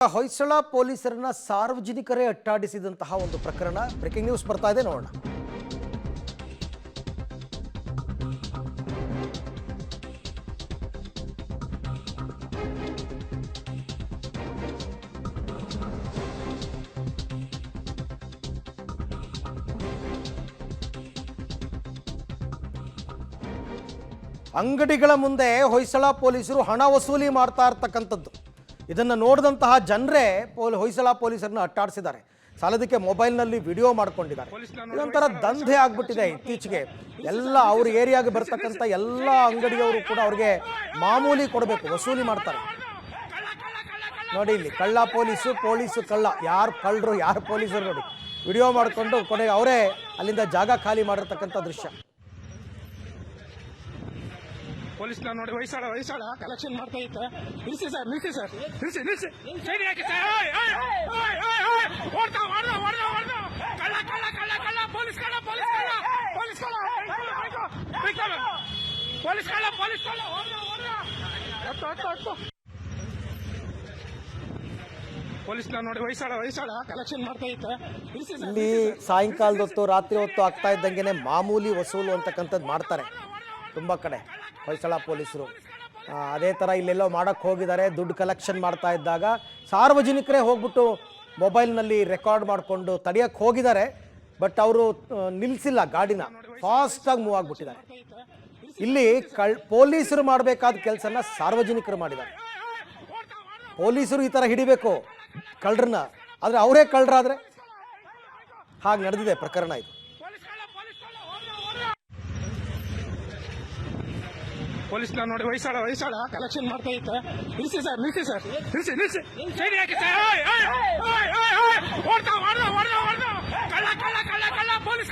ಹೊಯ್ಸಳ ಪೊಲೀಸರನ್ನ ಸಾರ್ವಜನಿಕರೇ ಅಟ್ಟಾಡಿಸಿದಂತಹ ಒಂದು ಪ್ರಕರಣ ಬ್ರೇಕಿಂಗ್ ನ್ಯೂಸ್ ಬರ್ತಾ ಇದೆ, ನೋಡೋಣ. ಅಂಗಡಿಗಳ ಮುಂದೆ ಹೊಯ್ಸಳ ಪೊಲೀಸರು ಹಣ ವಸೂಲಿ ಮಾಡ್ತಾ ಇರ್ತಕ್ಕಂಥದ್ದು ಇದನ್ನು ನೋಡಿದಂತಹ ಜನರೇ ಹೊಯ್ಸಳ ಪೊಲೀಸರನ್ನ ಅಟ್ಟಾಡಿಸಿದ್ದಾರೆ. ಸಾಲದಕ್ಕೆ ಮೊಬೈಲ್ನಲ್ಲಿ ವಿಡಿಯೋ ಮಾಡ್ಕೊಂಡಿದ್ದಾರೆ. ಇದೊಂಥರ ದಂಧೆ ಆಗ್ಬಿಟ್ಟಿದೆ ಇತ್ತೀಚೆಗೆ. ಎಲ್ಲ ಅವ್ರ ಏರಿಯಾಗೆ ಬರ್ತಕ್ಕಂಥ ಎಲ್ಲ ಅಂಗಡಿಯವರು ಕೂಡ ಅವ್ರಿಗೆ ಮಾಮೂಲಿ ಕೊಡಬೇಕು, ವಸೂಲಿ ಮಾಡ್ತಾರೆ. ನೋಡಿ ಇಲ್ಲಿ ಕಳ್ಳ ಪೊಲೀಸು ಕಳ್ಳ, ಯಾರು ಕಳ್ಳರು ಯಾರು ಪೊಲೀಸರು ನೋಡಿ ವಿಡಿಯೋ ಮಾಡಿಕೊಂಡು ಕೊನೆಗೆ ಅವರೇ ಅಲ್ಲಿಂದ ಜಾಗ ಖಾಲಿ ಮಾಡಿರ್ತಕ್ಕಂಥ ದೃಶ್ಯ. ಪೊಲೀಸ್ ನೋಡಿ ಹೊಯ್ಸಳ ಕಲೆಕ್ಷನ್ ಮಾಡ್ತಾ ಇತ್ತು. ನಿಲ್ಸಿ ಸರ್ ನಿಲ್ಸಿ ಸೈಡ್ ಹಾಕಿ ಸರ್. ಪೊಲೀಸ್ ನೋಡಿ ಹೊಯ್ಸಳ ಕಲೆಕ್ಷನ್ ಮಾಡ್ತಾ ಇತ್ತು. ಇಲ್ಲಿ ಸಾಯಂಕಾಲದ ಹೊತ್ತು ರಾತ್ರಿ ಹೊತ್ತು ಆಗ್ತಾ ಇದ್ದಂಗೆನೆ ಮಾಮೂಲಿ ವಸೂಲು ಅಂತಕ್ಕಂಥದ್ದು ಮಾಡ್ತಾರೆ ತುಂಬ ಕಡೆ ಹೊಯ್ಸಳ ಪೊಲೀಸರು. ಅದೇ ಥರ ಇಲ್ಲೆಲ್ಲೋ ಮಾಡೋಕ್ಕೆ ಹೋಗಿದ್ದಾರೆ. ದುಡ್ಡು ಕಲೆಕ್ಷನ್ ಮಾಡ್ತಾ ಇದ್ದಾಗ ಸಾರ್ವಜನಿಕರೇ ಹೋಗ್ಬಿಟ್ಟು ಮೊಬೈಲ್ನಲ್ಲಿ ರೆಕಾರ್ಡ್ ಮಾಡಿಕೊಂಡು ತಡೆಯೋಕ್ಕೆ ಹೋಗಿದ್ದಾರೆ. ಬಟ್ ಅವರು ನಿಲ್ಲಿಸಿಲ್ಲ, ಗಾಡಿನ ಫಾಸ್ಟಾಗಿ ಮೂವ್ ಆಗಿಬಿಟ್ಟಿದ್ದಾರೆ. ಇಲ್ಲಿ ಪೊಲೀಸರು ಮಾಡಬೇಕಾದ ಕೆಲಸನ ಸಾರ್ವಜನಿಕರು ಮಾಡಿದ್ದಾರೆ. ಪೊಲೀಸರು ಈ ಥರ ಹಿಡಿಬೇಕು ಕಳ್ಳರನ್ನ, ಆದರೆ ಅವರೇ ಕಳ್ಳರಾದರೆ ಹಾಗೆ ನಡೆದಿದೆ ಪ್ರಕರಣ ಇದು. ಪೊಲೀಸ್ ನೋಡಿ ಹೊಯ್ಸಳ ಕಲೆಕ್ಷನ್ ಮಾಡ್ತಾ ಇತ್ತು. ನಿಲ್ಸಿ ಸರ್ ಸೈಡ್ ಹಾಕಿ ಸರ್. ಪೊಲೀಸ್